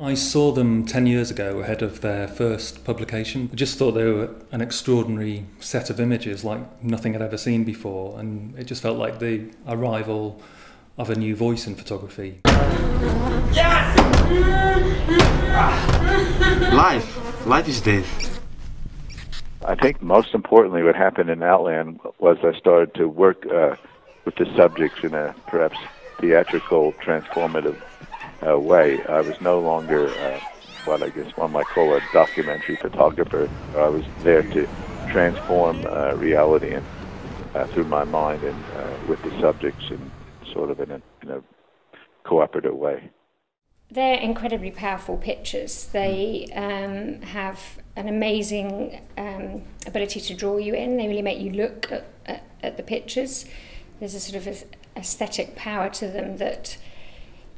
I saw them 10 years ago ahead of their first publication. I just thought they were an extraordinary set of images like nothing I'd ever seen before, and it just felt like the arrival of a new voice in photography. Yes! Life is dead. I think most importantly what happened in Outland was I started to work with the subjects in a perhaps theatrical, transformative way. I was no longer what I guess one might call a documentary photographer. I was there to transform reality and through my mind and with the subjects and sort of in a cooperative way. They're incredibly powerful pictures. They have an amazing ability to draw you in. They really make you look at the pictures. There's a sort of aesthetic power to them that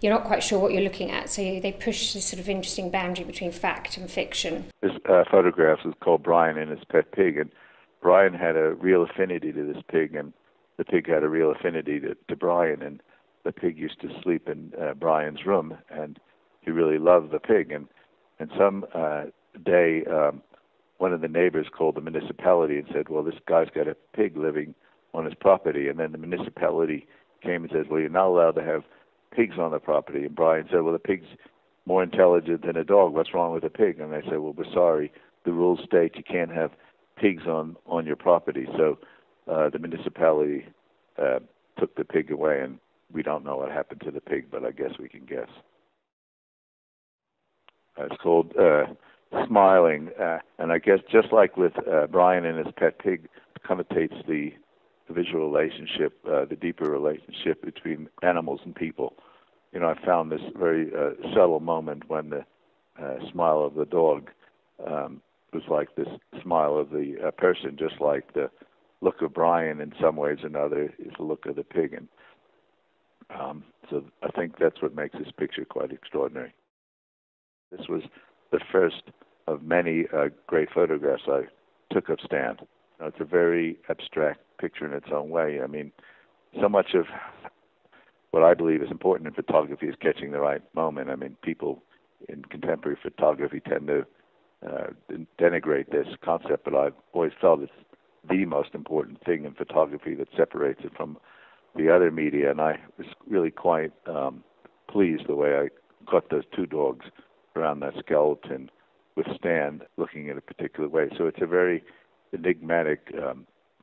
you're not quite sure what you're looking at, so they push this sort of interesting boundary between fact and fiction. This photograph is called Brian and his pet pig, and Brian had a real affinity to this pig, and the pig had a real affinity to Brian, and the pig used to sleep in Brian's room, and he really loved the pig. And some day, one of the neighbors called the municipality and said, well, this guy's got a pig living on his property. And then the municipality came and said, well, you're not allowed to have pigs on the property. And Brian said, well, the pig's more intelligent than a dog. What's wrong with a pig? And they said, well, we're sorry. The rules state you can't have pigs on your property. So the municipality took the pig away, and we don't know what happened to the pig, but I guess we can guess. It's called Smiling, and I guess just like with Brian and his pet pig, it connotates the visual relationship, the deeper relationship between animals and people. You know, I found this very subtle moment when the smile of the dog was like this smile of the person, just like the look of Brian in some ways or another is the look of the pig. And so I think that's what makes this picture quite extraordinary. This was the first of many great photographs I took of Stan. You know, it's a very abstract picture in its own way. I mean, so much of what I believe is important in photography is catching the right moment. I mean, people in contemporary photography tend to denigrate this concept, but I've always felt it's the most important thing in photography that separates it from the other media, and I was really quite pleased the way I caught those two dogs around that skeleton with Stan looking in a particular way. So it's a very enigmatic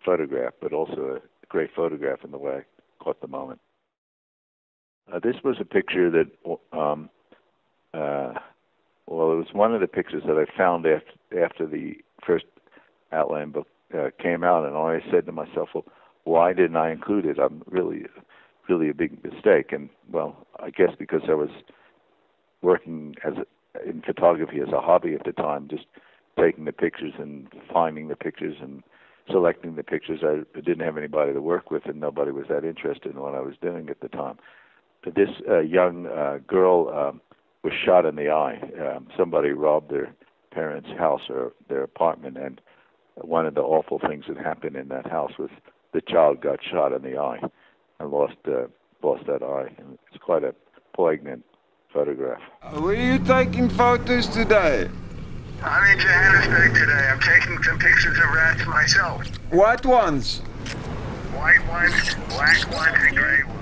photograph, but also a great photograph in the way I caught the moment. This was a picture that, well, it was one of the pictures that I found after the first Outland book came out, and I said to myself, well, why didn't I include it? I'm really a big mistake. And, well, I guess because I was working in photography as a hobby at the time, just taking the pictures and finding the pictures and selecting the pictures. I didn't have anybody to work with, and nobody was that interested in what I was doing at the time. But this young girl was shot in the eye. Somebody robbed their parents' house or their apartment, and one of the awful things that happened in that house was the child got shot in the eye and lost that eye. And it's quite a poignant photograph. Were you taking photos today? I'm in Johannesburg today. I'm taking some pictures of rats myself. What ones? White ones, black ones, and gray ones.